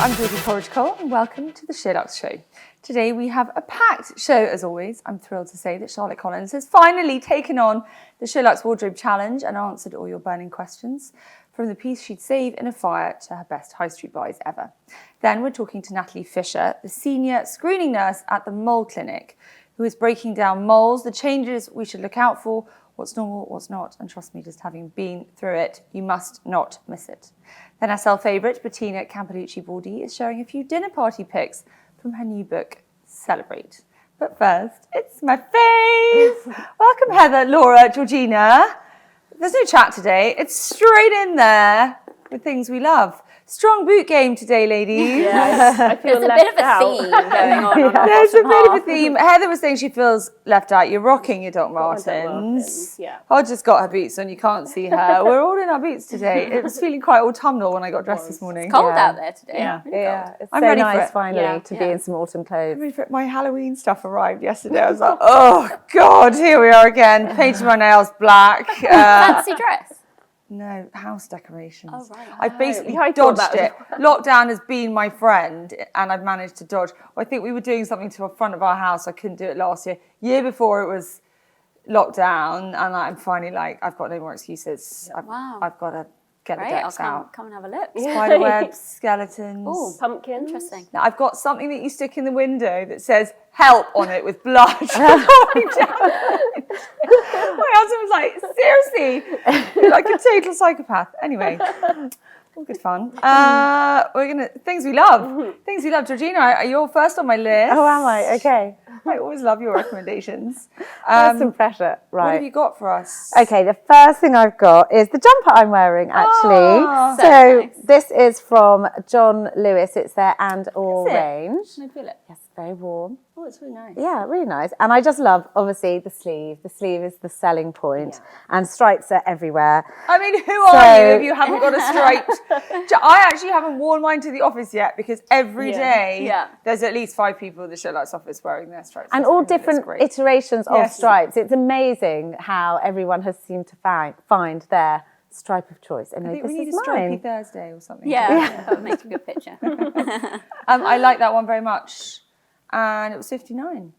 I'm Georgie Coleridge and welcome to the SheerLuxe show. Today we have a packed show as always. I'm thrilled to say that Charlotte Collins has finally taken on the SheerLuxe Wardrobe Challenge and answered all your burning questions, from the piece she'd save in a fire to her best high street buys ever. Then we're talking to Natalie Fisher, the senior screening nurse at the Mole Clinic, who is breaking down moles, the changes we should look out for, what's normal, what's not, and trust me, just having been through it, you must not miss it. Then SL favourite Bettina Campolucci Bordi is sharing a few dinner party pics from her new book, Celebrate. But first, it's my fave! Welcome Heather, Laura, Georgina. There's no chat today, it's straight in there with things we love. Strong boot game today, ladies. Yes, I feel There's a bit of a theme going on. There's a bit of a theme. Heather was saying she feels left out. You're rocking your Doc Martens. Yeah. Hodge has got her boots on. You can't see her. We're all in our boots today. It was feeling quite autumnal when I got dressed this morning. It's cold out there today. Yeah. Really It's I'm so ready for nice it. finally to be in some autumn clothes. My Halloween stuff arrived yesterday. I was like, oh God, here we are again. Painted my nails black. Fancy dress. No, house decorations. Oh, right. I've basically I thought dodged that it. Lockdown has been my friend and I've managed to dodge. I think we were doing something to the front of our house. I couldn't do it last year. Year before it was lockdown and I'm finally like, I've got no more excuses. Wow. I've got to get Great, the I'll decks out. come and have a look. Spiderwebs, skeletons. Oh, Pumpkins. interesting. Now, I've got something that you stick in the window that says help on it with blood. My husband was like, seriously? You're like a total psychopath. Anyway, all good fun. Things we love. Things we love. Georgina, you're first on my list. Oh, am I? Okay. I always love your recommendations. There's some pressure. Right. What have you got for us? Okay, the first thing I've got is the jumper I'm wearing, actually. Oh, so so nice. this is from John Lewis. It's their And All Is it? range. Can I feel it? Yes, very warm. Oh, it's really nice. Yeah, really nice. And I just love, obviously, the sleeve. The sleeve is the selling point, and stripes are everywhere. I mean, who are you if you haven't got a striped? I actually haven't worn mine to the office yet because every day there's at least 5 people in the SheerLuxe office wearing their stripes. And all different iterations of Yes. stripes. It's amazing how everyone has seemed to find their stripe of choice. I Anyway, think we this need is a stripy mine. Thursday or something. Yeah, that would make a good picture. I like that one very much. And it was 59.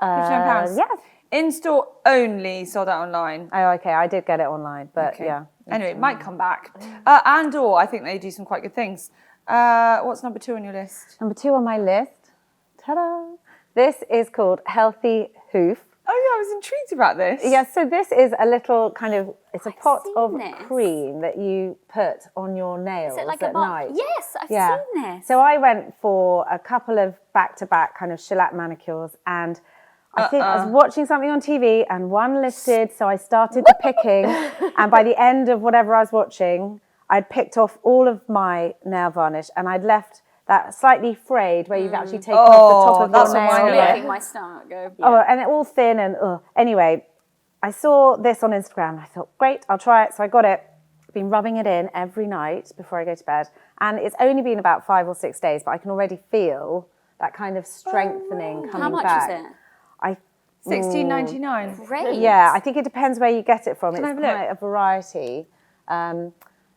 £59. Yes. In-store only, sold out online. Oh, okay. I did get it online, but Okay. yeah. Anyway, it might come back. And/or I think they do some quite good things. What's number 2 on your list? Number 2 on my list. Ta-da! This is called Healthy Hoof. Oh yeah, I was intrigued about this. Yes, so this is a little kind of, it's a pot seen of this. cream that you put on your nails Is it like at a box? night. Yes, I've Yeah. seen this. So I went for a couple of back-to-back kind of shellac manicures, and I think I was watching something on TV and one listed, so I started the picking, and by the end of whatever I was watching, I'd picked off all of my nail varnish and I'd left that slightly frayed where you've actually taken off the top of that's your what mine nail. are like. Making my stomach go. Oh, and it all thin and anyway, I saw this on Instagram. I thought, great, I'll try it. So I got it. I've been rubbing it in every night before I go to bed. And it's only been about 5 or 6 days, but I can already feel that kind of strengthening coming How much back. is it? £16.99. Great. Yeah, I think it depends where you get it from. I It's have a look? quite a variety. So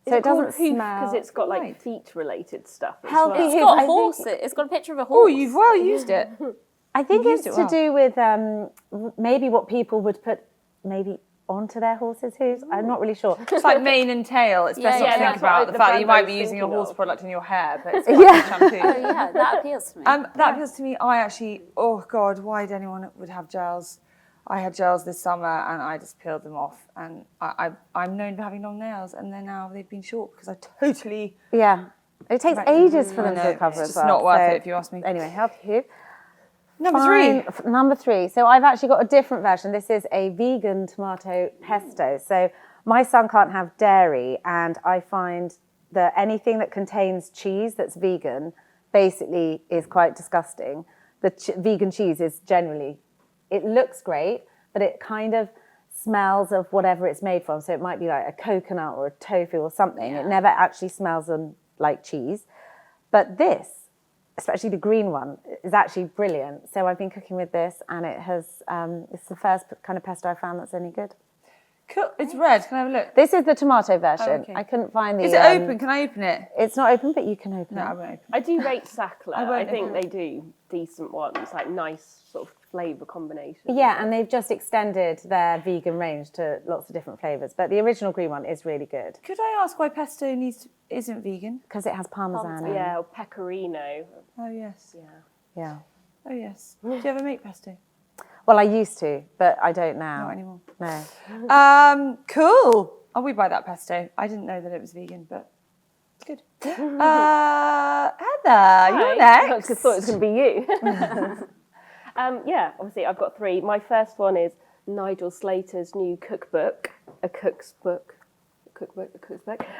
Is it doesn't called hoof smell. because it's got like Right. feet-related stuff. As Healthy well. It's hoof, got I a horse. think- It's got a picture of a Oh, horse. you've well used it. I think You've it's used it to do with maybe what people would put maybe onto their horse's hooves. I'm not really sure. It's like mane and tail. It's best Yeah, not to yeah, think that's what about I- the the fact that you brand I might be was using your thinking horse of. product in your hair, but it's quite shampoo. Oh yeah, that appeals to me. That appeals to me. I actually, oh God, why did anyone would have gels? I had gels this summer and I just peeled them off. And I'm known for having long nails, and then now they've been short because I totally. Yeah. It takes Right. ages for I them know, to recover it's as just well. not worth So it if you ask me. Anyway, healthy hoof. Number Fine. 3. Number 3. So I've actually got a different version. This is a vegan tomato pesto. So my son can't have dairy, and I find that anything that contains cheese that's vegan basically is quite disgusting. The vegan cheese is generally, it looks great, but it kind of smells of whatever it's made from. So it might be like a coconut or a tofu or something. Yeah. It never actually smells like cheese. But this, especially the green one, is actually brilliant. So I've been cooking with this, and it has. It's the first kind of pesto I found that's any good. Cool. It's red. Can I have a look? This is the tomato version. okay. I couldn't find the... Is it open? Can I open it? It's not open, but you can open No, it. I won't open I do rate Sackler. I won't think open they do decent ones, like nice sort of flavour combinations. Yeah, and they've just extended their vegan range to lots of different flavours. But the original green one is really good. Could I ask why pesto isn't vegan? Because it has parmesan in it. Yeah, or pecorino. Oh, yes. Yeah. Oh, yes. Do you ever make pesto? Well, I used to, but I don't now. Not anymore. No. Cool. Oh, we buy that pesto. I didn't know that it was vegan, but it's good. Heather, you're next. I thought it was going to be you. Yeah, obviously I've got three. My first one is Nigel Slater's new cookbook, a cook's book.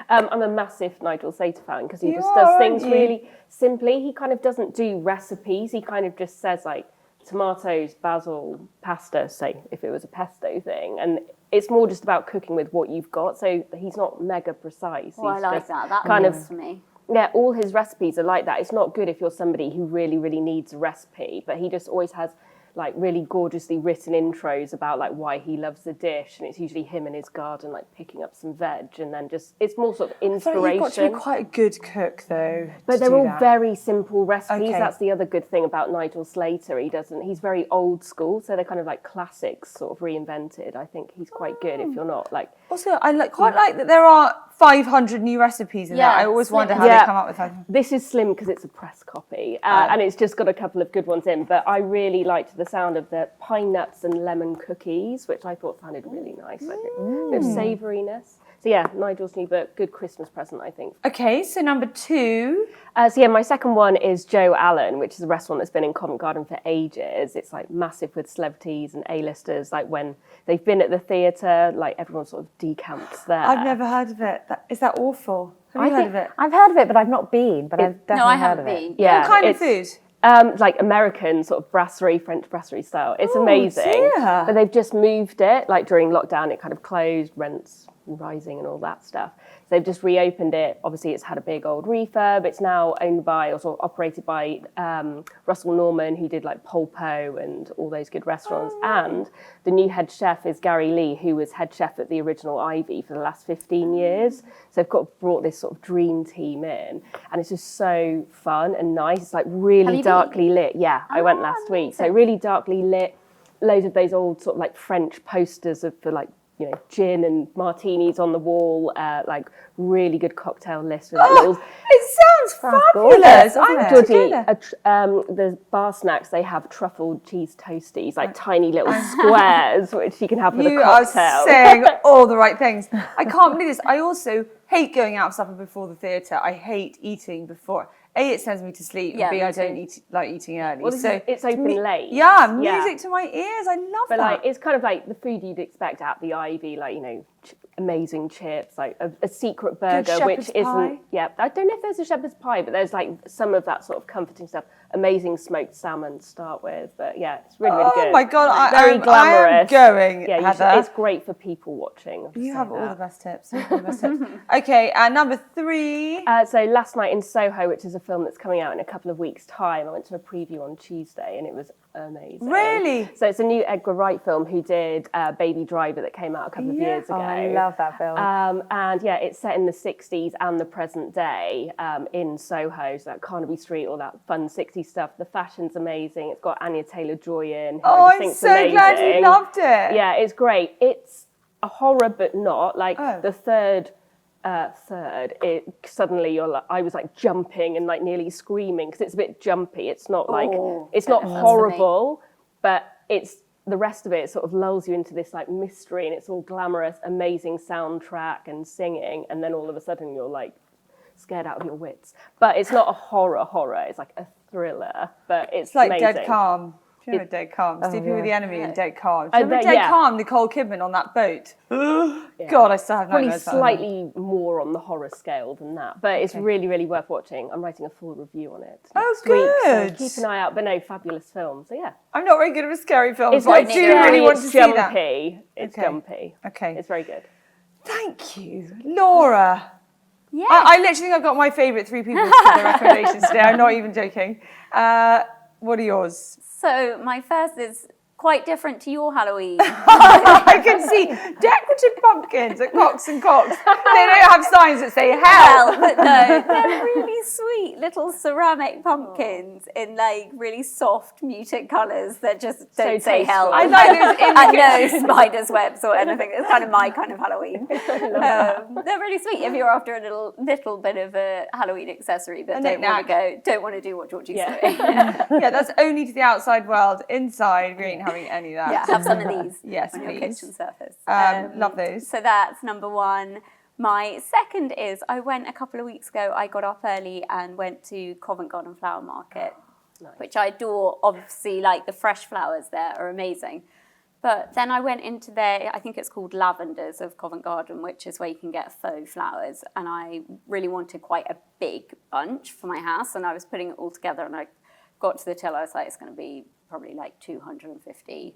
I'm a massive Nigel Slater fan because he just does things really simply. He kind of doesn't do recipes. He kind of just says like tomatoes, basil, pasta, say if it was a pesto thing. And it's more just about cooking with what you've got. So he's not mega precise. Well, He's I like just that. That kind works of for me. Yeah, all his recipes are like that. It's not good if you're somebody who really, really needs a recipe, but he just always has like really gorgeously written intros about like why he loves the dish, and it's usually him in his garden like picking up some veg, and then just it's more sort of inspiration. You've got to be quite a good cook though. But they're all very simple recipes. Okay. That's the other good thing about Nigel Slater. He's very old school, so they're kind of like classics sort of reinvented. I think he's quite good if you're not like... Also, I quite like that there are 500 new recipes in that. I always wonder how they come up with that. This is slim because it's a press copy, and it's just got a couple of good ones in. But I really liked the sound of the pine nuts and lemon cookies, which I thought sounded really nice. Like a bit of savouriness. So yeah, Nigel's new book, good Christmas present, I think. Okay, so number two. So yeah, my second one is Joe Allen, which is a restaurant that's been in Covent Garden for ages. It's like massive with celebrities and A-listers. Like when they've been at the theatre, like everyone sort of decamps there. I've never heard of it. Is that awful? Have you heard of it? I've heard of it, but I've not been. But I've definitely No, I heard haven't of it. been. Yeah, What kind of food? Like American sort of brasserie, French brasserie style. It's amazing. Dear. But they've just moved it, like during lockdown, it kind of closed, rents rising and all that stuff. So they've just reopened it. Obviously, it's had a big old refurb. It's now owned by, or sort of operated by Russell Norman, who did like Polpo and all those good restaurants. And the new head chef is Gary Lee, who was head chef at the original Ivy for the last 15 years. So they've brought this sort of dream team in. And it's just so fun and nice. It's like really darkly lit. Yeah, I went last week. So really darkly lit. Loads of those old sort of like French posters for like, you know, gin and martinis on the wall, like really good cocktail list with like little... It sounds gorgeous, fabulous. I'm Georgie, together. the bar snacks, they have truffled cheese toasties, like tiny little squares, which you can have with a You cocktail. are saying all the right things. I can't believe this. I also hate going out for supper before the theatre. I hate eating before. A, it sends me to sleep. Yeah, B, me I don't too. like eating early. Well, so it's open late. Yeah, music to my ears. I love But that. like, it's kind of like the food you'd expect at the Ivy, like, you know, amazing chips, like a secret burger, which shepherd's isn't... pie? Yeah, I don't know if there's a shepherd's pie, but there's like some of that sort of comforting stuff. Amazing smoked salmon to start with, but yeah, it's really, really good. Oh my God, Very glamorous. I am going, Yeah, Heather. It's great for people watching. You have all the best tips. Okay, and number three. So Last Night in Soho, which is a film that's coming out in a couple of weeks' time. I went to a preview on Tuesday and it was amazing. Really? So it's a new Edgar Wright film who did Baby Driver that came out a couple of years ago. Oh, I love that film. And yeah, it's set in the 60s and the present day in Soho, so that Carnaby Street, all that fun 60s stuff. The fashion's amazing. It's got Anya Taylor-Joy in. Oh, I'm so glad you loved it. Yeah, it's great. It's a horror, but not. Like the third, suddenly I was like jumping and like nearly screaming because it's a bit jumpy. It's not like, it's not horrible, but it's, the rest of it sort of lulls you into this like mystery, and it's all glamorous, amazing soundtrack and singing, and then all of a sudden you're like scared out of your wits. But it's not a horror, it's like a thriller, but it's like amazing. Dead Calm. Do you know Dead Calm? Sleeping with the Enemy and Dead Calm. Do you Oh, remember Dead Calm, Nicole Kidman on that boat? God, I still have Probably nightmares about that. slightly more on the horror scale than that, but it's really, really worth watching. I'm writing a full review on it next week, so keep an eye out. But no, fabulous film. So yeah, I'm not very good at scary films, it's but I not do scary, really want to it's see that. jumpy. It's jumpy. Okay. It's very good. Thank you, Laura. Yeah. I literally think I've got my favourite three people to give their recommendations today. I'm not even joking. What are yours? So my first is quite different to your Halloween. I can see decorative pumpkins at Cox and Cox. They don't have signs that say hell. Well, but no, they're really sweet little ceramic pumpkins in like really soft, muted colours that just don't say hell. I like those And no spiders' webs or anything. It's kind of my kind of Halloween. They're really sweet if you're after a little bit of a Halloween accessory, but don't want to do what Georgie's doing. Yeah, that's only to the outside world. Inside, we ain't having any of that. Yeah, have some of these yes, on your please. kitchen surface. Love those. So that's number one. My second is I went a couple of weeks ago. I got up early and went to Covent Garden Flower Market, which I adore. Obviously, like the fresh flowers there are amazing. But then I went into their, I think it's called Lavenders of Covent Garden, which is where you can get faux flowers. And I really wanted quite a big bunch for my house. And I was putting it all together and I got to the till. I was like, it's going to be probably like 250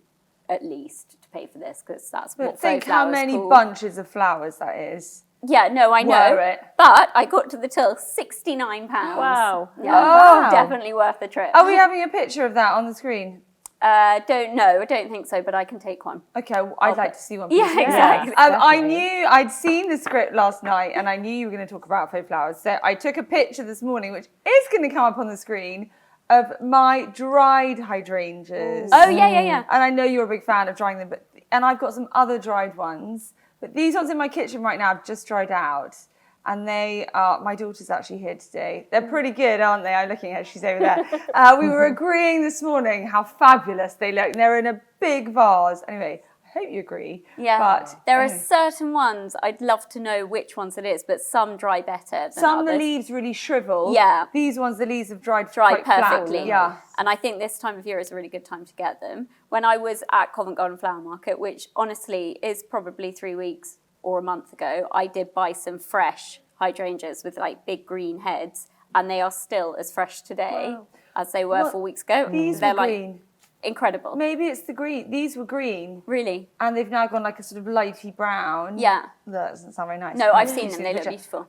at least to pay for this because that's what think faux flowers how many called. bunches of flowers that is. Yeah, no, I know. Worth it. But I got to the till, £69. Wow. Yeah, Oh. definitely worth the trip. Are we having a picture of that on the screen? Don't know. I don't think so, but I can take one. Okay, well, I'd like to see one. Yeah, please. exactly. I'd seen the script last night and I knew you were going to talk about faux flowers. So I took a picture this morning, which is going to come up on the screen, of my dried hydrangeas. Oh, yeah. And I know you're a big fan of drying them, and I've got some other dried ones. But these ones in my kitchen right now have just dried out. And they are, my daughter's actually here today. They're pretty good, aren't they? I'm looking at her, she's over there. We were agreeing this morning how fabulous they look. They're in a big vase. Anyway, I hope you agree. Yeah, but there are certain ones, I'd love to know which ones it is, but some dry better than some others. the leaves really shrivel. Yeah. These ones, the leaves have dried Dried quite flat. perfectly. Yeah. And I think this time of year is a really good time to get them. When I was at Covent Garden Flower Market, which honestly is probably 3 weeks or a month ago, I did buy some fresh hydrangeas with like big green heads, and they are still as fresh today as they were 4 weeks ago. These They're were like green. incredible. Maybe it's the green. These were green. Really? And they've now gone like a sort of lighty brown. Yeah. That doesn't sound very nice. No, I've seen You them. see They the look picture. beautiful.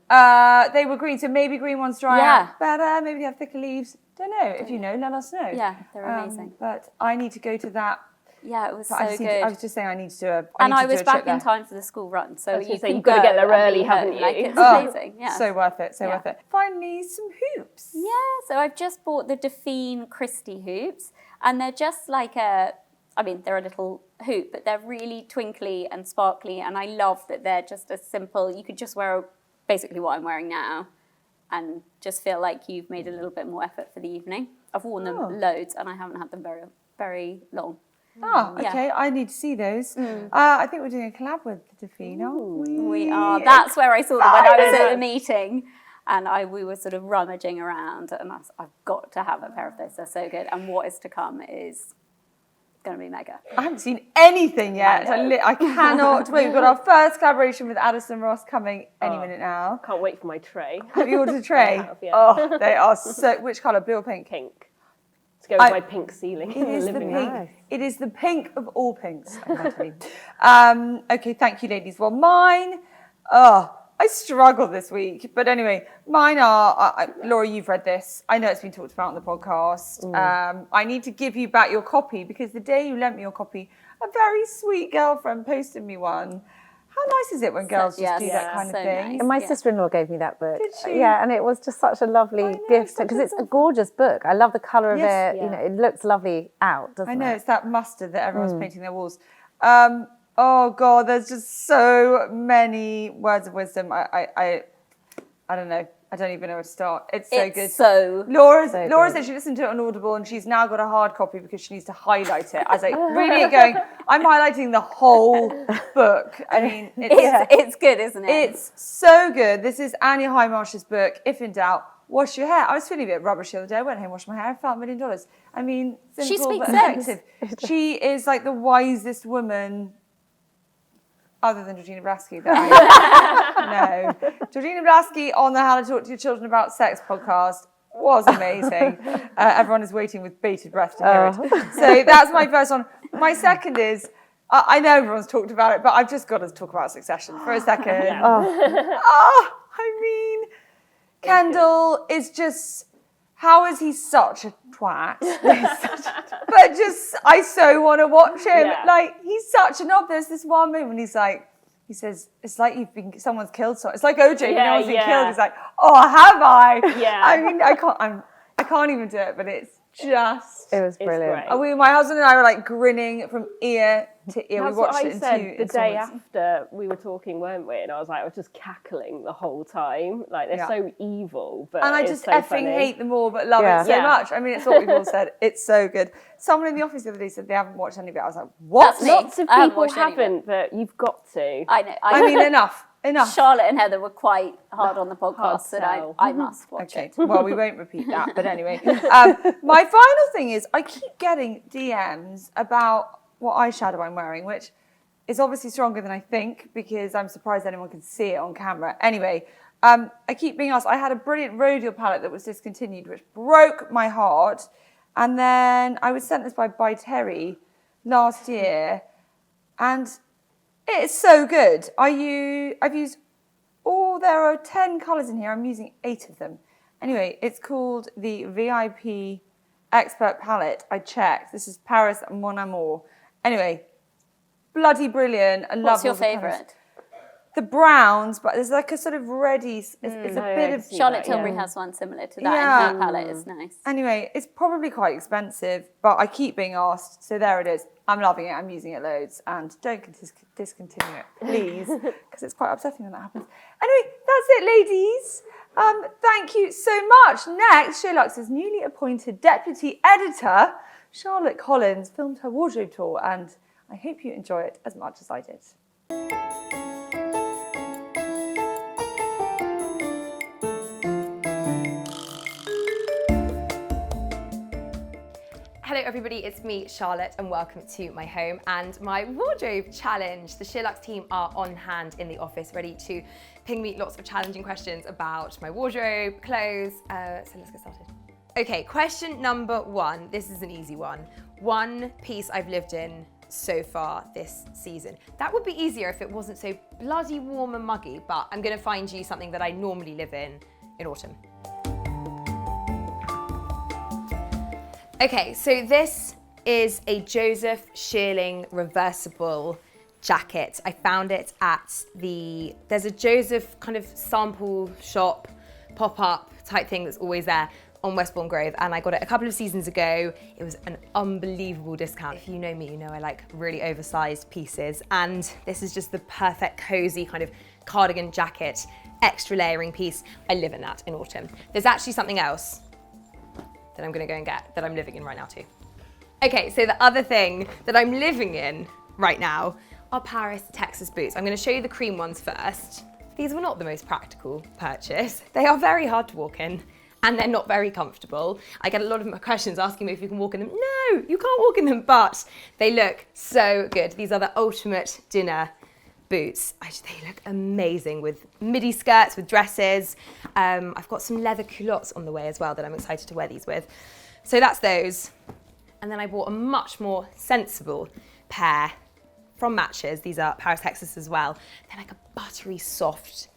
They were green, so maybe green ones dry out better. Maybe they have thicker leaves. Don't know. If you know, let us know. Yeah, they're amazing. But I need to go to that. Yeah, it was But so good. I was just saying I need to do a. And I need to was do a trip back in there. time for the school run, so you can you've got to get there go and early, be home. haven't you? Like, it's Oh, amazing. Yeah. So worth it. So Yeah. worth it. Finally, some hoops. Yeah, so I've just bought the Dauphine Christie hoops, and they're just like they're a little hoop, but they're really twinkly and sparkly, and I love that they're just a simple, you could just wear basically what I'm wearing now, and just feel like you've made a little bit more effort for the evening. I've worn them loads, and I haven't had them very, very long. Oh, Yeah. okay. I need to see those. I think we're doing a collab with Dauphine, aren't we? We are. That's where I saw them when I was at the meeting. And we were sort of rummaging around, and I've got to have a pair of those. They're so good. And what is to come is going to be mega. I haven't seen anything yet. I cannot wait. We've got our first collaboration with Addison Ross coming any minute now. Can't wait for my tray. Have you ordered a tray? I have, yeah. Oh, they are so. Which colour? Blue or pink? Pink. To go with my pink ceiling in It the is the living pink. room. It is the pink of all pinks. Okay, thank you, ladies. Well, mine. I struggled this week, but anyway, mine are. Laura, you've read this. I know it's been talked about on the podcast. I need to give you back your copy because the day you lent me your copy, a very sweet girlfriend posted me one. How nice is it when girls just do that kind of so thing? nice. And my sister-in-law gave me that book. Did she? Yeah, and it was just such a lovely gift because it's a gorgeous book. I love the colour of Yes. it. You know, it looks lovely out, doesn't I know, it? it's that mustard that everyone's painting their walls. Oh God, there's just so many words of wisdom. I don't know. I don't even know where to start. It's so good. So Laura good. said she listened to it on Audible and she's now got a hard copy because she needs to highlight it. I was like, really going, I'm highlighting the whole book. I mean, it's good, isn't it? It's so good. This is Anya Highmarsh's book, If in Doubt, Wash Your Hair. I was feeling a bit rubbish the other day. I went home, washed my hair, I felt $1 million. I mean, simple She speaks but sense. effective. She is like the wisest woman other than Georgina Blaskey that I know. Georgina Blaskey on the How to Talk to Your Children About Sex podcast was amazing. Everyone is waiting with bated breath to hear it. So that's my first one. My second is, I know everyone's talked about it, but I've just got to talk about Succession for a second. I mean, Kendall is just how is he such a twat? But just, I so want to watch him. Yeah. Like, he's such an knob. There's this one moment he says, it's like someone's killed someone. It's like OJ, you know, been killed. He's like, oh, have I? Yeah. I mean, I can't even do it, but it's just. It was brilliant. My husband and I were like grinning from ear to ear. That's we watched what I it in said two the day installments. after we were talking, weren't we? And I was just cackling the whole time. Like, they're so evil, but and I it's just so effing funny. hate them all, but love it so much. I mean, it's what we've all said. It's so good. Someone in the office the other day said they haven't watched any of it. I was like, what? That's me. Lots of I haven't people watched any of it. haven't, but you've got to. I know. I mean, enough. Charlotte and Heather were quite hard on the podcast, so sell. I must watch Okay, it. well, we won't repeat that. But anyway, my final thing is I keep getting DMs about what eyeshadow I'm wearing, which is obviously stronger than I think because I'm surprised anyone can see it on camera. Anyway, I keep being asked. I had a brilliant rhodial palette that was discontinued, which broke my heart. And then I was sent this by Terry last year, and it's so good. I've used there are 10 colours in here. I'm using 8 of them. Anyway, it's called the VIP Expert Palette. I checked. This is Paris Mon Amour. Anyway, bloody brilliant. I love What's your all the colours. favourite? The browns, but there's like a sort of reddy, it's a bit of... Charlotte Tilbury has one similar to that, Yeah. and her palette is nice. Anyway, it's probably quite expensive, but I keep being asked, so there it is. I'm loving it, I'm using it loads, and don't discontinue it, please, because it's quite upsetting when that happens. Anyway, that's it, ladies. Thank you so much. Next, SheerLuxe's newly appointed deputy editor, Charlotte Collins, filmed her wardrobe tour, and I hope you enjoy it as much as I did. Hello everybody, it's me, Charlotte, and welcome to my home and my wardrobe challenge. The SheerLuxe team are on hand in the office, ready to ping me lots of challenging questions about my wardrobe, clothes, so let's get started. Okay, question number 1, this is an easy one. One piece I've lived in so far this season. That would be easier if it wasn't so bloody warm and muggy, but I'm gonna find you something that I normally live in autumn. Okay, so this is a Joseph Shearling reversible jacket. I found it at there's a Joseph kind of sample shop, pop-up type thing that's always there on Westbourne Grove, and I got it a couple of seasons ago. It was an unbelievable discount. If you know me, you know I like really oversized pieces, and this is just the perfect cozy kind of cardigan jacket, extra layering piece. I live in that in autumn. There's actually something else that I'm gonna go and get that I'm living in right now too. Okay, so the other thing that I'm living in right now are Paris, Texas boots. I'm gonna show you the cream ones first. These were not the most practical purchase. They are very hard to walk in and they're not very comfortable. I get a lot of questions asking me if you can walk in them. No, you can't walk in them, but they look so good. These are the ultimate dinner boots. They look amazing with midi skirts, with dresses. I've got some leather culottes on the way as well that I'm excited to wear these with. So that's those. And then I bought a much more sensible pair from Matches. These are Paris, Texas as well. They're like a buttery soft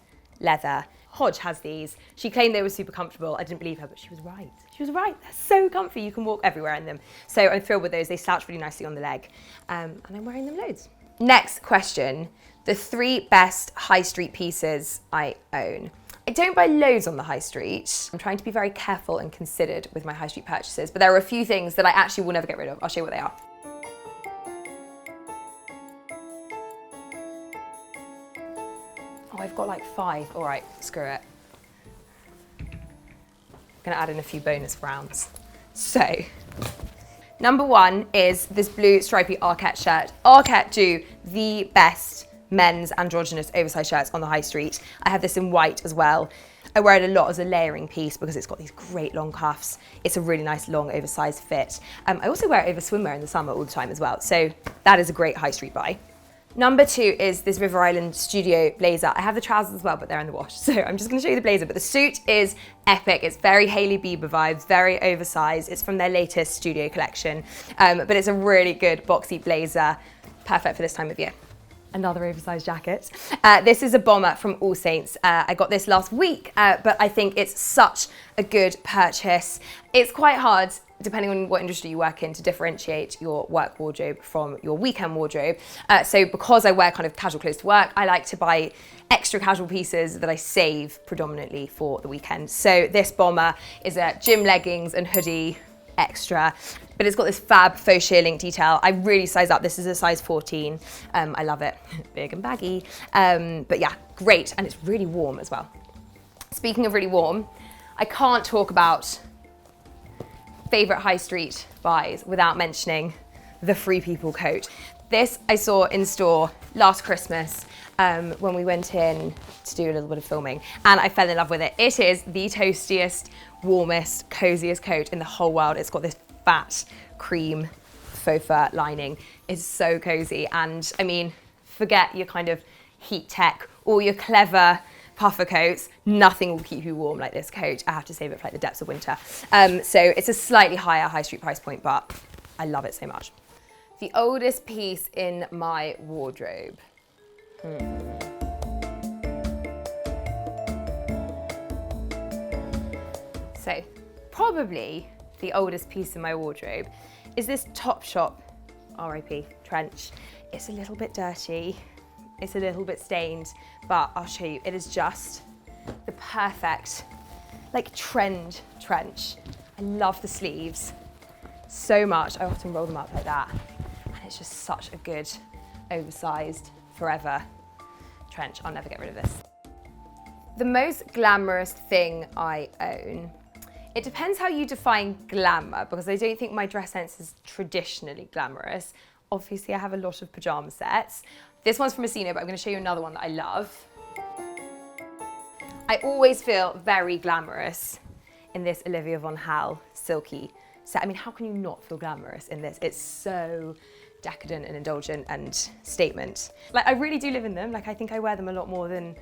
leather. Hodge has these. She claimed they were super comfortable. I didn't believe her, but she was right. She was right. They're so comfy. You can walk everywhere in them. So I'm thrilled with those. They slouch really nicely on the leg. And I'm wearing them loads. Next question. The 3 best high street pieces I own. I don't buy loads on the high street. I'm trying to be very careful and considered with my high street purchases, but there are a few things that I actually will never get rid of. I'll show you what they are. Oh, I've got like 5. All right, screw it. I'm gonna add in a few bonus rounds. So, number 1 is this blue stripy Arket shirt. Arket do the best men's androgynous oversized shirts on the high street. I have this in white as well. I wear it a lot as a layering piece because it's got these great long cuffs. It's a really nice long oversized fit. I also wear it over swimwear in the summer all the time as well. So that is a great high street buy. Number 2 is this River Island Studio blazer. I have the trousers as well, but they're in the wash. So I'm just gonna show you the blazer, but the suit is epic. It's very Hailey Bieber vibes, very oversized. It's from their latest studio collection, but it's a really good boxy blazer, perfect for this time of year. another oversized jacket. This is a bomber from All Saints. I got this last week, but I think it's such a good purchase. It's quite hard, depending on what industry you work in, to differentiate your work wardrobe from your weekend wardrobe. So because I wear kind of casual clothes to work, I like to buy extra casual pieces that I save predominantly for the weekend. So this bomber is a gym leggings and hoodie extra, but it's got this fab faux sheer link detail. I really size up. This is a size 14. I love it. Big and baggy. But yeah, great. And it's really warm as well. Speaking of really warm, I can't talk about favorite high street buys without mentioning the Free People coat. This I saw in store last Christmas when we went in to do a little bit of filming, and I fell in love with it. It is the toastiest, warmest, coziest coat in the whole world. It's got this fat cream faux fur lining. It's so cozy, and I mean, forget your kind of heat tech or your clever puffer coats. Nothing will keep you warm like this coat. I have to save it for like the depths of winter. So it's a slightly higher high street price point, but I love it so much. The oldest piece in my wardrobe. So probably the oldest piece in my wardrobe is this Topshop RIP trench. It's a little bit dirty, it's a little bit stained, but I'll show you, it is just the perfect like trend trench. I love the sleeves so much. I often roll them up like that, and it's just such a good oversized forever trench. I'll never get rid of this. The most glamorous thing I own. It depends how you define glamour, because I don't think my dress sense is traditionally glamorous. Obviously, I have a lot of pajama sets. This one's from Asino, but I'm going to show you another one that I love. I always feel very glamorous in this Olivia von Hal silky set. I mean, how can you not feel glamorous in this? It's so decadent and indulgent and statement. Like, I really do live in them. Like, I think I wear them a lot more than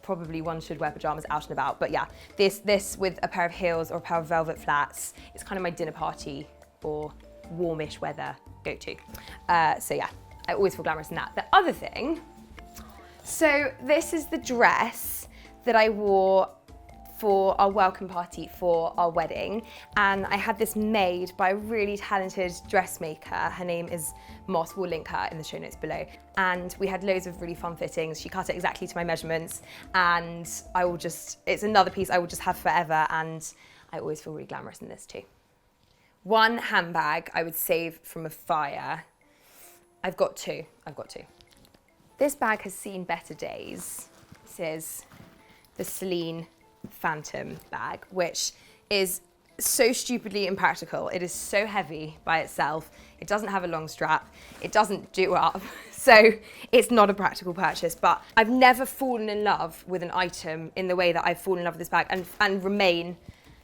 probably one should wear pajamas out and about. But yeah, this with a pair of heels or a pair of velvet flats, it's kind of my dinner party or warmish weather go-to. So yeah, I always feel glamorous in that. The other thing, so this is the dress that I wore for our welcome party for our wedding, and I had this made by a really talented dressmaker. Her name is Moss. We'll link her in the show notes below. And we had loads of really fun fittings. She cut it exactly to my measurements, and it's another piece I will just have forever, and I always feel really glamorous in this too. One handbag I would save from a fire. I've got two. This bag has seen better days. This is the Celine Phantom bag, which is so stupidly impractical. It is so heavy by itself. It doesn't have a long strap. It doesn't do up. So it's not a practical purchase, but I've never fallen in love with an item in the way that I've fallen in love with this bag, and remain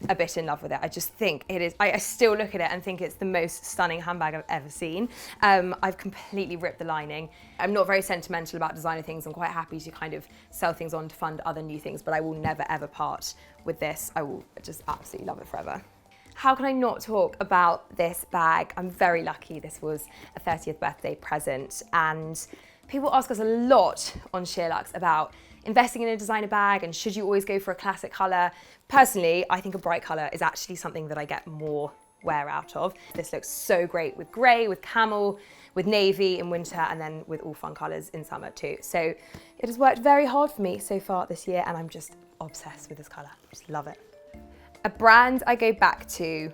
a bit in love with it. I just think it is, I still look at it and think it's the most stunning handbag I've ever seen. I've completely ripped the lining. I'm not very sentimental about designer things. I'm quite happy to kind of sell things on to fund other new things, but I will never ever part with this. I will just absolutely love it forever. How can I not talk about this bag? I'm very lucky. This was a 30th birthday present, and people ask us a lot on SheerLuxe about investing in a designer bag and should you always go for a classic colour. Personally, I think a bright colour is actually something that I get more wear out of. This looks so great with grey, with camel, with navy in winter, and then with all fun colours in summer too. So it has worked very hard for me so far this year, and I'm just obsessed with this colour. I just love it. A brand I go back to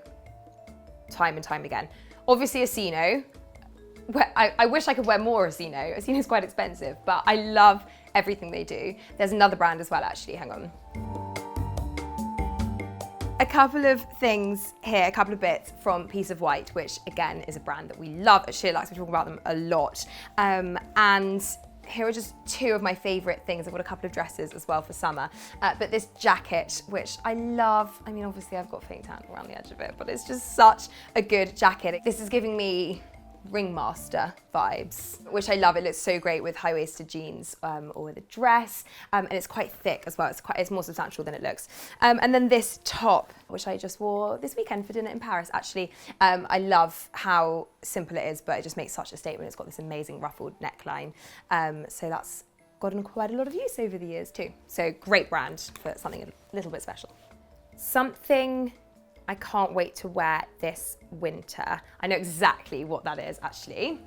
time and time again. Obviously Asino. I wish I could wear more Asino. Asino's quite expensive, but I love everything they do. There's another brand as well, actually, hang on. A couple of things here, a couple of bits from Piece of White, which again is a brand that we love at SheerLuxe. We talk about them a lot. And here are just two of my favorite things. I've got a couple of dresses as well for summer. But this jacket, which I love. I mean, obviously I've got fake tan around the edge of it, but it's just such a good jacket. This is giving me ringmaster vibes, which I love. It looks so great with high-waisted jeans or with a dress, and it's quite thick as well. It's more substantial than it looks. And then this top, which I just wore this weekend for dinner in Paris, actually. I love how simple it is, but it just makes such a statement. It's got this amazing ruffled neckline. So that's gotten quite a lot of use over the years too. So great brand for something a little bit special. Something I can't wait to wear this winter. I know exactly what that is, actually.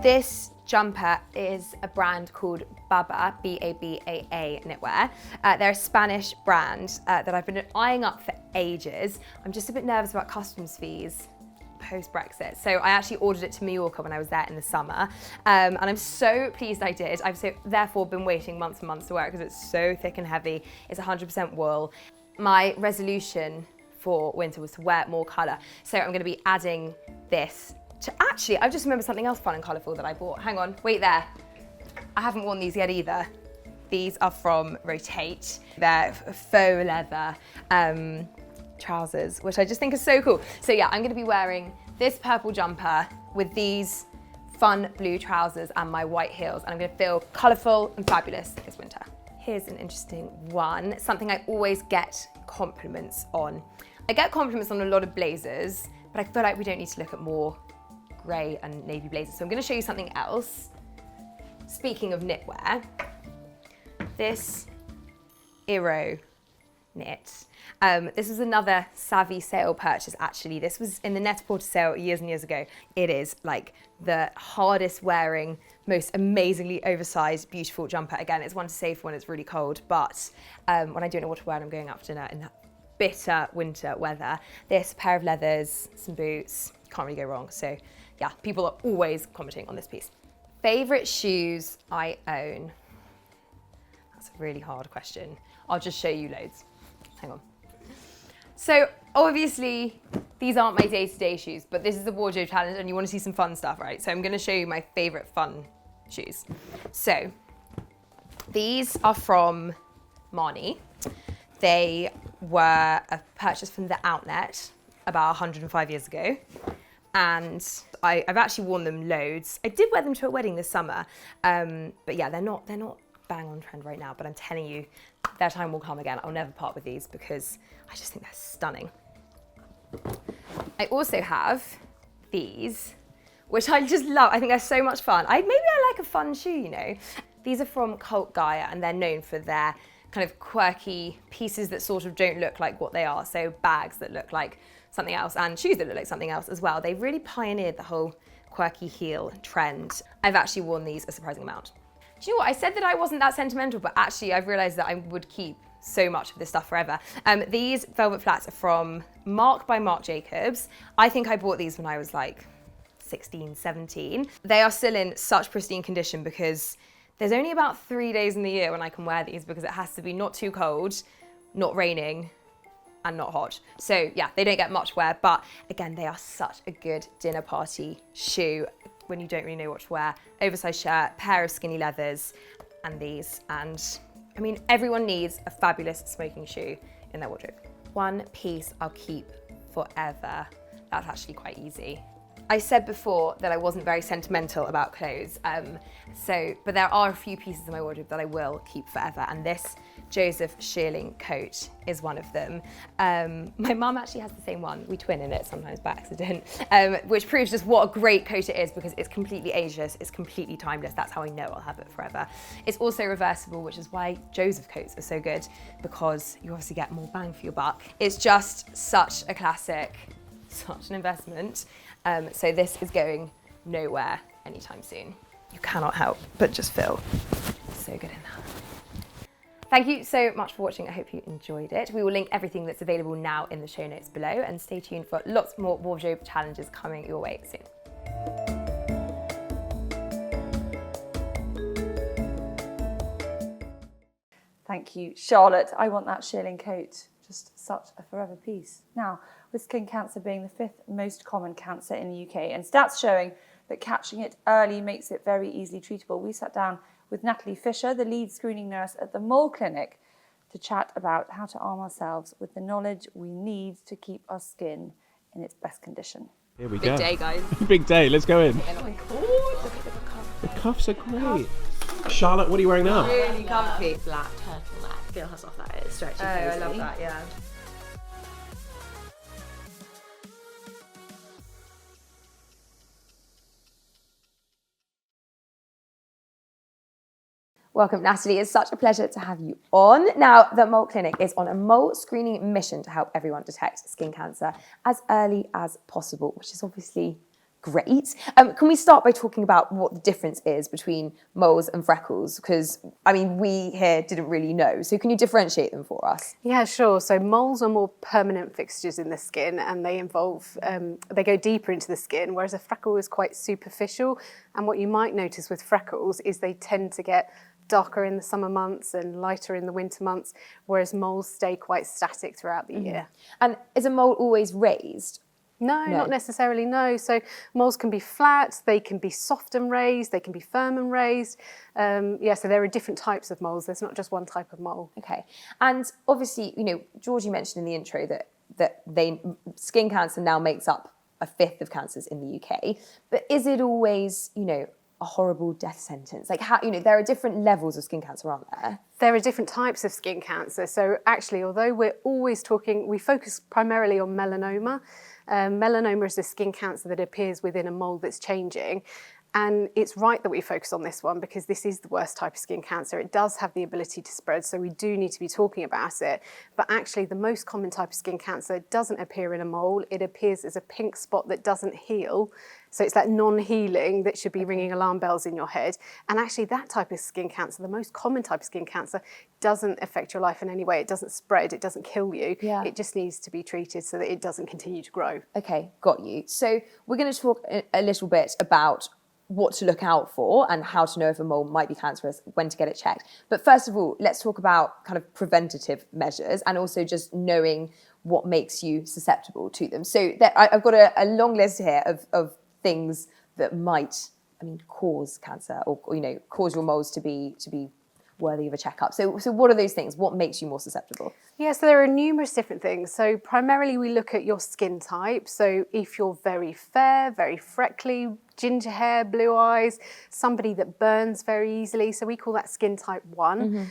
This jumper is a brand called Baba, B-A-B-A-A knitwear. They're a Spanish brand that I've been eyeing up for ages. I'm just a bit nervous about customs fees post-Brexit. So I actually ordered it to Mallorca when I was there in the summer. And I'm so pleased I did. I've therefore been waiting months and months to wear it because it's so thick and heavy. It's 100% wool. My resolution for winter was to wear more colour. So I'm going to be adding this to, actually, I've just remembered something else fun and colourful that I bought. Hang on, wait there. I haven't worn these yet either. These are from Rotate. They're faux leather. Trousers, which I just think is so cool. So yeah, I'm gonna be wearing this purple jumper with these fun blue trousers and my white heels, and I'm gonna feel colourful and fabulous this winter. Here's an interesting one, something I always get compliments on. I get compliments on a lot of blazers, but I feel like we don't need to look at more grey and navy blazers. So I'm gonna show you something else. Speaking of knitwear, this Iro knit. This was another savvy sale purchase, actually. This was in the Net-a-Porter sale years and years ago. It is like the hardest wearing, most amazingly oversized, beautiful jumper. Again, it's one to save for when it's really cold, but when I don't know what to wear and I'm going out for dinner in that bitter winter weather, this pair of leathers, some boots, can't really go wrong. So yeah, people are always commenting on this piece. Favorite shoes I own? That's a really hard question. I'll just show you loads. Hang on. So obviously these aren't my day-to-day shoes, but this is the wardrobe challenge and you want to see some fun stuff, right? So I'm going to show you my favorite fun shoes. So these are from Marni. They were a purchase from the Outlet about 105 years ago. And I've actually worn them loads. I did wear them to a wedding this summer. But yeah, they're not bang on trend right now, but I'm telling you, their time will come again. I'll never part with these because I just think they're stunning. I also have these, which I just love. I think they're so much fun. Maybe I like a fun shoe, you know. These are from Cult Gaia, and they're known for their kind of quirky pieces that sort of don't look like what they are. So bags that look like something else and shoes that look like something else as well. They really pioneered the whole quirky heel trend. I've actually worn these a surprising amount. Do you know what? I said that I wasn't that sentimental, but actually I've realized that I would keep so much of this stuff forever. These velvet flats are from Marc by Marc Jacobs. I think I bought these when I was like 16, 17. They are still in such pristine condition because there's only about 3 days in the year when I can wear these because it has to be not too cold, not raining, and not hot. So yeah, they don't get much wear, but again, they are such a good dinner party shoe when you don't really know what to wear. Oversized shirt, pair of skinny leathers, and these. And I mean, everyone needs a fabulous smoking shoe in their wardrobe. One piece I'll keep forever. That's actually quite easy. I said before that I wasn't very sentimental about clothes, but there are a few pieces in my wardrobe that I will keep forever, and this Joseph Shearling coat is one of them. My mum actually has the same one. We twin in it sometimes by accident, which proves just what a great coat it is because it's completely ageless, it's completely timeless. That's how I know I'll have it forever. It's also reversible, which is why Joseph coats are so good because you obviously get more bang for your buck. It's just such a classic, such an investment. So this is going nowhere anytime soon. You cannot help but just feel so good in that. Thank you so much for watching. I hope you enjoyed it. We will link everything that's available now in the show notes below, and stay tuned for lots more wardrobe challenges coming your way soon. Thank you, Charlotte. I want that Shearling coat. Just such a forever piece. Now, with skin cancer being the 5th most common cancer in the UK, and stats showing that catching it early makes it very easily treatable, we sat down with Natalie Fisher, the lead screening nurse at the Mole Clinic, to chat about how to arm ourselves with the knowledge we need to keep our skin in its best condition. Here we Big go. day, guys. Big day. Let's go in. Oh my god, look at the cuff. The cuffs are great. Charlotte, what are you wearing now? Really comfy. Black turtleneck. Feel how soft that is. Stretchy. Oh, I love that, yeah. Welcome, Natalie. It's such a pleasure to have you on. Now, the Mole Clinic is on a mole screening mission to help everyone detect skin cancer as early as possible, which is obviously great. Can we start by talking about what the difference is between moles and freckles? Because, I mean, we here didn't really know. So can you differentiate them for us? Yeah, sure. So moles are more permanent fixtures in the skin, and they involve, they go deeper into the skin, whereas a freckle is quite superficial. And what you might notice with freckles is they tend to get darker in the summer months and lighter in the winter months, whereas moles stay quite static throughout the year. And is a mole always raised? No, not necessarily, no. So moles can be flat, they can be soft and raised, they can be firm and raised. So there are different types of moles. There's not just one type of mole. Okay. And obviously, you know, Georgie mentioned in the intro that skin cancer now makes up a fifth of cancers in the UK. But is it always, you know, a horrible death sentence? Like, how, you know, there are different levels of skin cancer, aren't there? There are different types of skin cancer. So actually, although we're always talking, we focus primarily on melanoma. Melanoma is a skin cancer that appears within a mole that's changing. And it's right that we focus on this one because this is the worst type of skin cancer. It does have the ability to spread, so we do need to be talking about it. But actually, the most common type of skin cancer doesn't appear in a mole. It appears as a pink spot that doesn't heal. So it's that non-healing that should be ringing alarm bells in your head. And actually, that type of skin cancer, the most common type of skin cancer, doesn't affect your life in any way. It doesn't spread. It doesn't kill you. Yeah. It just needs to be treated so that it doesn't continue to grow. Okay, got you. So we're going to talk a little bit about what to look out for and how to know if a mole might be cancerous, when to get it checked. But first of all, let's talk about kind of preventative measures and also just knowing what makes you susceptible to them. So I've got a long list here of things that might, cause cancer or you know, cause your moles to be worthy of a checkup. So what are those things? What makes you more susceptible? Yeah, so there are numerous different things. So primarily we look at your skin type. So if you're very fair, very freckly, ginger hair, blue eyes, somebody that burns very easily, so we call that skin type 1.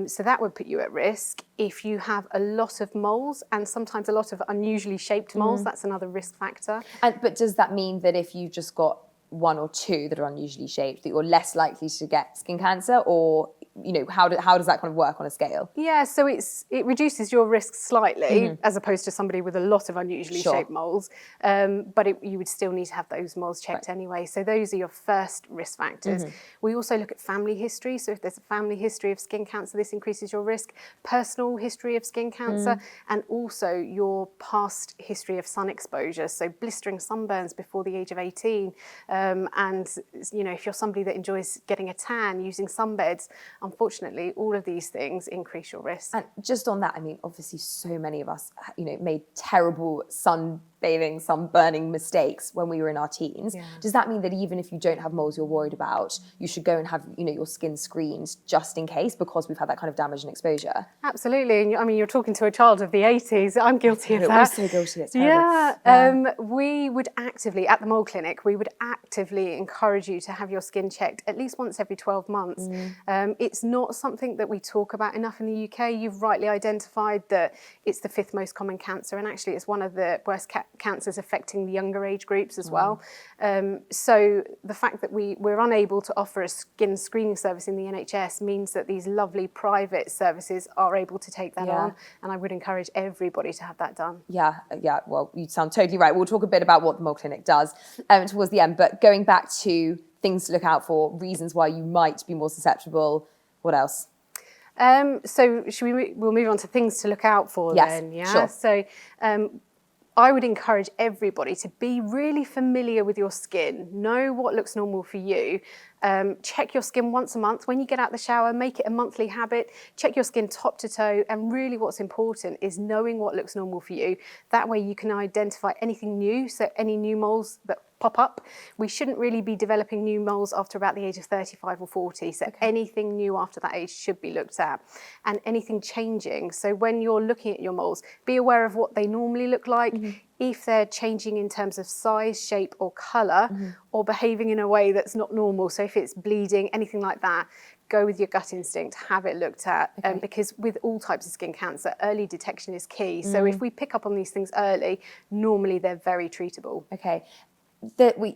So that would put you at risk. If you have a lot of moles and sometimes a lot of unusually shaped moles, that's another risk factor. But does that mean that if you've just got one or two that are unusually shaped, that you're less likely to get skin cancer? Or, you know, how does that kind of work on a scale? Yeah, so it reduces your risk slightly as opposed to somebody with a lot of unusually shaped moles, but you would still need to have those moles checked anyway. So those are your first risk factors. We also look at family history. So if there's a family history of skin cancer, this increases your risk. Personal history of skin cancer, and also your past history of sun exposure. So blistering sunburns before the age of 18. And, you know, if you're somebody that enjoys getting a tan, using sunbeds, unfortunately, all of these things increase your risk. And just on that, obviously so many of us, you know, made terrible sunburning mistakes when we were in our teens. Yeah. Does that mean that even if you don't have moles you're worried about, you should go and have, you know, your skin screened just in case, because we've had that kind of damage and exposure? Absolutely. And you're talking to a child of the 80s. I'm guilty of that. We're so guilty. It's terrible. We would actively, at the Mole Clinic, we would actively encourage you to have your skin checked at least once every 12 months. It's not something that we talk about enough in the UK. You've rightly identified that it's the 5th most common cancer, and actually it's one of the worst cancers affecting the younger age groups as well. So the fact that we're unable to offer a skin screening service in the NHS means that these lovely private services are able to take that on, and I would encourage everybody to have that done. Yeah, well, you sound totally right. We'll talk a bit about what the Mole Clinic does towards the end, but going back to things to look out for, reasons why you might be more susceptible, what else? So we'll move on to things to look out for then, yeah? Sure. So I would encourage everybody to be really familiar with your skin, know what looks normal for you. Check your skin once a month. When you get out the shower, make it a monthly habit. Check your skin top to toe, and really what's important is knowing what looks normal for you. That way you can identify anything new, so any new moles that pop up. We shouldn't really be developing new moles after about the age of 35 or 40. So anything new after that age should be looked at, and anything changing. So when you're looking at your moles, be aware of what they normally look like. If they're changing in terms of size, shape or colour, or behaving in a way that's not normal. So if it's bleeding, anything like that, go with your gut instinct, have it looked at. Because with all types of skin cancer, early detection is key. So if we pick up on these things early, normally they're very treatable. Okay.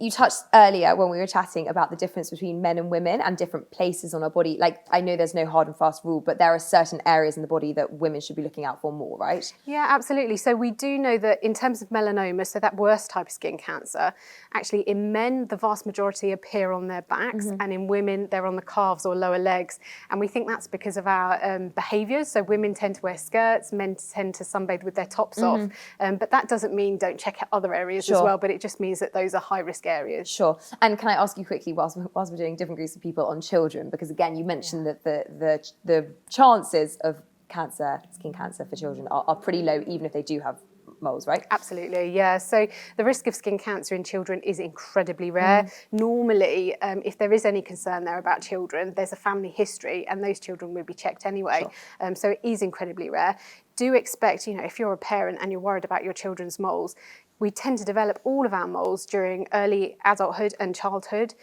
You touched earlier when we were chatting about the difference between men and women and different places on our body. Like, I know there's no hard and fast rule, but there are certain areas in the body that women should be looking out for more, right? Yeah, absolutely. So we do know that in terms of melanoma, so that worst type of skin cancer, actually in men, the vast majority appear on their backs, and in women, they're on the calves or lower legs. And we think that's because of our behaviours. So women tend to wear skirts, men tend to sunbathe with their tops off. But that doesn't mean don't check out other areas as well, but it just means that those are high-risk areas. Sure. And can I ask you quickly, whilst we're doing different groups of people, on children, because again, you mentioned that the chances of cancer, skin cancer for children are pretty low, even if they do have moles, right? Absolutely, yeah. So the risk of skin cancer in children is incredibly rare. Normally, if there is any concern there about children, there's a family history and those children will be checked anyway. So it is incredibly rare. Do expect, if you're a parent and you're worried about your children's moles, we tend to develop all of our moles during early adulthood and childhood.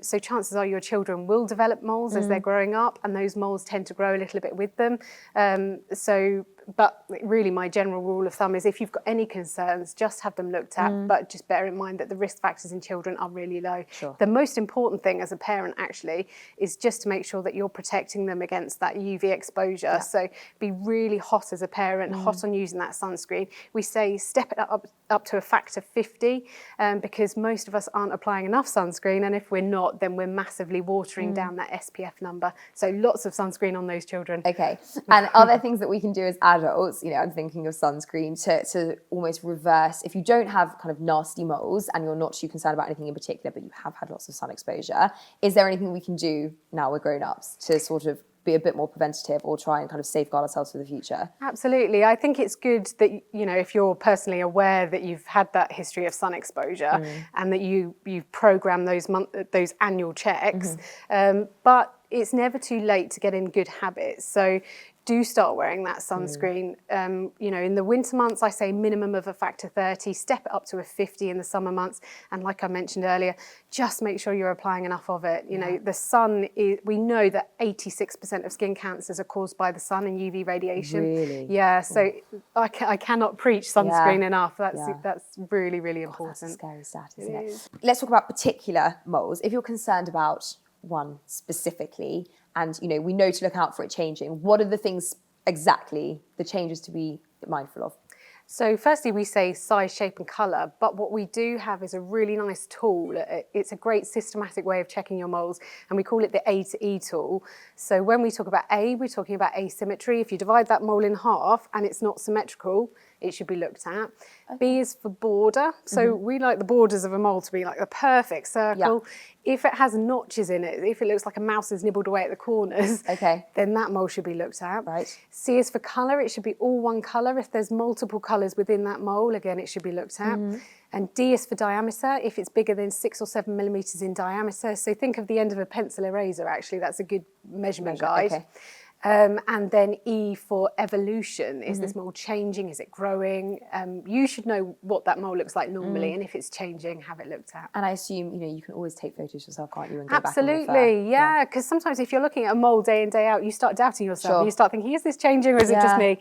So chances are your children will develop moles as they're growing up, and those moles tend to grow a little bit with them. But really my general rule of thumb is if you've got any concerns, just have them looked at, but just bear in mind that the risk factors in children are really low. The most important thing as a parent actually is just to make sure that you're protecting them against that UV exposure. So be really hot as a parent, hot on using that sunscreen. We say step it up to a factor 50 because most of us aren't applying enough sunscreen, and if we're not, then we're massively watering down that SPF number. So lots of sunscreen on those children. Okay. And are there things that we can do as adults, I'm thinking of sunscreen, to almost reverse, if you don't have kind of nasty moles and you're not too concerned about anything in particular, but you have had lots of sun exposure, is there anything we can do now we're grown-ups to sort of be a bit more preventative or try and kind of safeguard ourselves for the future? Absolutely. I think it's good that, if you're personally aware that you've had that history of sun exposure and that you've programmed those annual checks, but it's never too late to get in good habits. So do start wearing that sunscreen. In the winter months, I say minimum of a factor 30, step it up to a 50 in the summer months. And like I mentioned earlier, just make sure you're applying enough of it. The sun, we know that 86% of skin cancers are caused by the sun and UV radiation. Really? Yeah, so I cannot preach sunscreen enough. That's really, really important. That's a scary stat, isn't it? Let's talk about particular moles. If you're concerned about one specifically, and we know to look out for it changing, what are the things exactly, the changes to be mindful of? So firstly, we say size, shape and colour, but what we do have is a really nice tool. It's a great systematic way of checking your moles, and we call it the A to E tool. So when we talk about A, we're talking about asymmetry. If you divide that mole in half and it's not symmetrical, it should be looked at. B is for border. So we like the borders of a mole to be like the perfect circle. If it has notches in it, if it looks like a mouse has nibbled away at the corners, then that mole should be looked at. C is for colour. It should be all one colour. If there's multiple colours within that mole, again, it should be looked at. And D is for diameter, if it's bigger than 6 or 7 millimetres in diameter. So think of the end of a pencil eraser, actually. That's a good measurement guide. And then E for evolution. Is this mole changing? Is it growing? You should know what that mole looks like normally, and if it's changing, have it looked at. And I assume, you can always take photos yourself, can't you? And go Absolutely, back and refer. yeah. Because sometimes if you're looking at a mole day in, day out, you start doubting yourself. And you start thinking, is this changing or is it just me?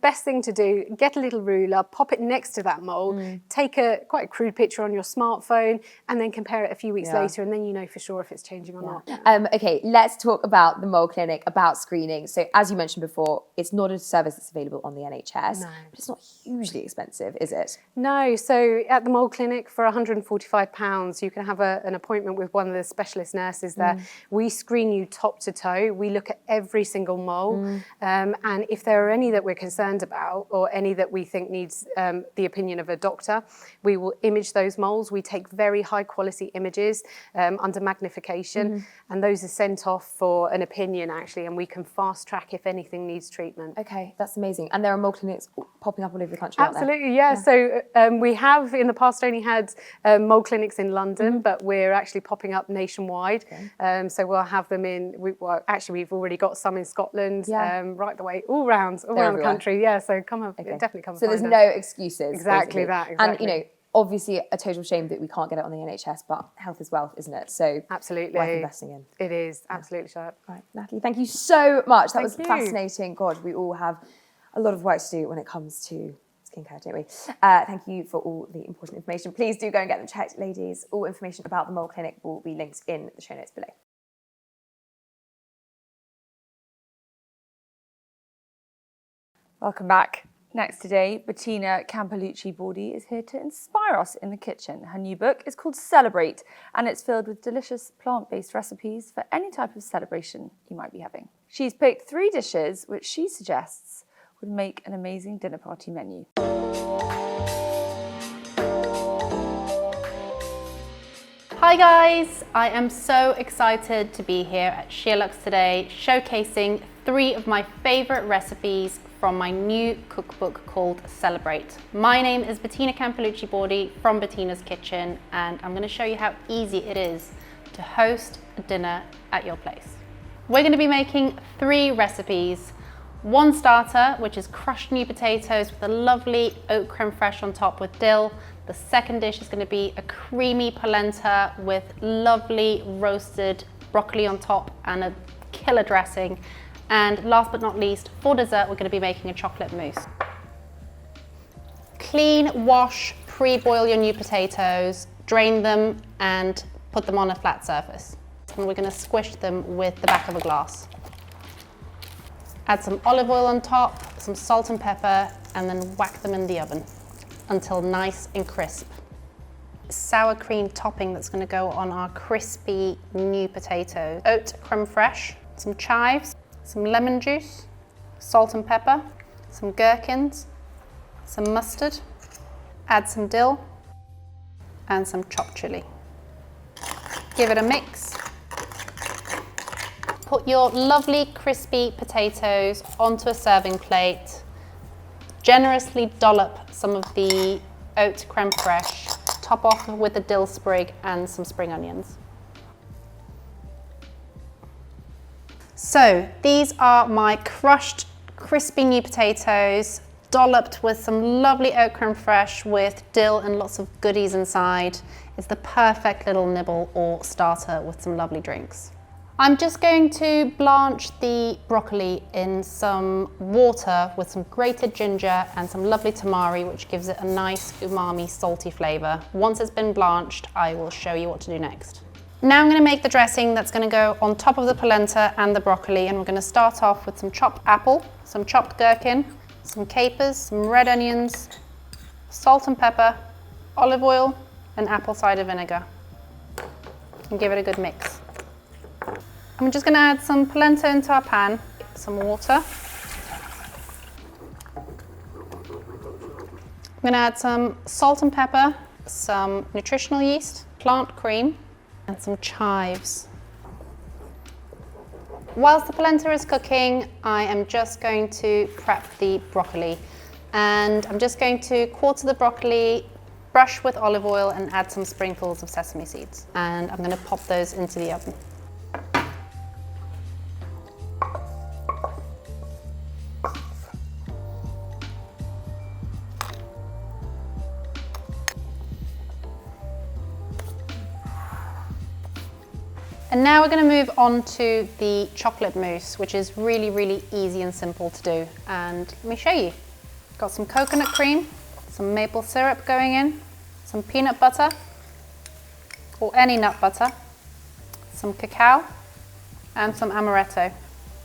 Best thing to do, get a little ruler, pop it next to that mole, take quite a crude picture on your smartphone, and then compare it a few weeks later, and then you know for sure if it's changing or not. Okay, let's talk about the mole clinic, about screening. So as you mentioned before, it's not a service that's available on the NHS, but it's not hugely expensive, is it? No, so at the mole clinic for £145, you can have an appointment with one of the specialist nurses there. We screen you top to toe. We look at every single mole. And if there are any that we're concerned about or any that we think needs the opinion of a doctor, we will image those moles. We take very high quality images under magnification, and those are sent off for an opinion actually, and we can fast track if anything needs treatment. Okay, that's amazing. And there are mold clinics popping up all over the country, aren't there? Absolutely, yeah. So we have in the past only had mold clinics in London, but we're actually popping up nationwide. So we'll have them in, we've already got some in Scotland, right the way, all around the country. Yeah, so definitely come. So there's find no us. excuses. Exactly basically. that, And, exactly. obviously a total shame that we can't get it on the NHS, but health is wealth, isn't it? So Absolutely. worth investing in. It is, absolutely, Charlotte. Right, Natalie, thank you so much. That was Thank you. fascinating. God, we all have a lot of work to do when it comes to skincare, don't we? Thank you for all the important information. Please do go and get them checked, ladies. All information about the Mole Clinic will be linked in the show notes below. Welcome back. Next today, Bettina Campolucci Bordi is here to inspire us in the kitchen. Her new book is called Celebrate, and it's filled with delicious plant-based recipes for any type of celebration you might be having. She's picked 3 dishes which she suggests would make an amazing dinner party menu. Hi guys, I am so excited to be here at SheerLuxe today, showcasing 3 of my favorite recipes from my new cookbook called Celebrate. My name is Bettina Campolucci Bordi from Bettina's Kitchen, and I'm going to show you how easy it is to host a dinner at your place. We're going to be making 3 recipes. 1 starter, which is crushed new potatoes with a lovely oat creme fraiche on top with dill. The second dish is going to be a creamy polenta with lovely roasted broccoli on top and a killer dressing. And last but not least, for dessert, we're going to be making a chocolate mousse. Clean, wash, pre-boil your new potatoes, drain them and put them on a flat surface. And we're going to squish them with the back of a glass. Add some olive oil on top, some salt and pepper, and then whack them in the oven until nice and crisp. Sour cream topping that's going to go on our crispy new potatoes. Oat creme fraiche, some chives, some lemon juice, salt and pepper, some gherkins, some mustard, add some dill, and some chopped chilli. Give it a mix. Put your lovely crispy potatoes onto a serving plate. Generously dollop some of the oat creme fraiche, top off with a dill sprig and some spring onions. So these are my crushed crispy new potatoes, dolloped with some lovely oat creme fraiche with dill and lots of goodies inside. It's the perfect little nibble or starter with some lovely drinks. I'm just going to blanch the broccoli in some water with some grated ginger and some lovely tamari, which gives it a nice umami salty flavour. Once it's been blanched, I will show you what to do next. Now I'm going to make the dressing that's going to go on top of the polenta and the broccoli, and we're going to start off with some chopped apple, some chopped gherkin, some capers, some red onions, salt and pepper, olive oil and apple cider vinegar, and give it a good mix. I'm just going to add some polenta into our pan, some water. I'm going to add some salt and pepper, some nutritional yeast, plant cream, and some chives. Whilst the polenta is cooking, I am just going to prep the broccoli. And I'm just going to quarter the broccoli, brush with olive oil and add some sprinkles of sesame seeds. And I'm going to pop those into the oven. And now we're going to move on to the chocolate mousse, which is really, really easy and simple to do. And let me show you. Got some coconut cream, some maple syrup going in, some peanut butter, or any nut butter, some cacao, and some amaretto,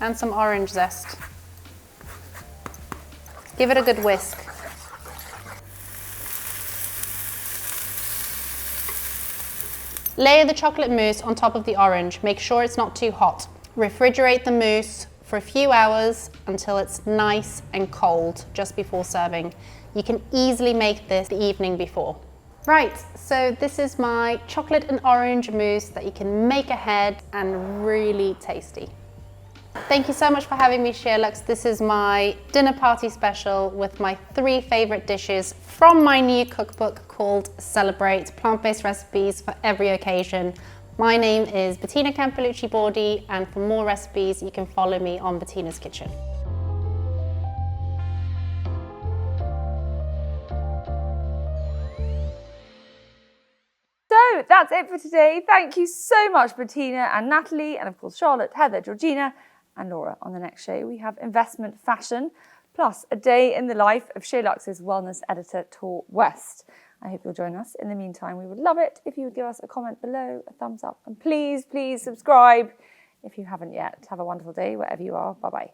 and some orange zest. Give it a good whisk. Layer the chocolate mousse on top of the orange. Make sure it's not too hot. Refrigerate the mousse for a few hours until it's nice and cold just before serving. You can easily make this the evening before. Right, so this is my chocolate and orange mousse that you can make ahead and really tasty. Thank you so much for having me, SheerLuxe. This is my dinner party special with my 3 favorite dishes from my new cookbook called Celebrate, plant-based recipes for every occasion. My name is Bettina Campolucci Bordi, and for more recipes, you can follow me on Bettina's Kitchen. So that's it for today. Thank you so much, Bettina and Natalie, and of course Charlotte, Heather, Georgina, and Laura. On the next show, we have investment fashion, plus a day in the life of SheerLuxe's wellness editor, Tor West. I hope you'll join us. In the meantime, we would love it if you would give us a comment below, a thumbs up, and please, please subscribe if you haven't yet. Have a wonderful day wherever you are. Bye-bye.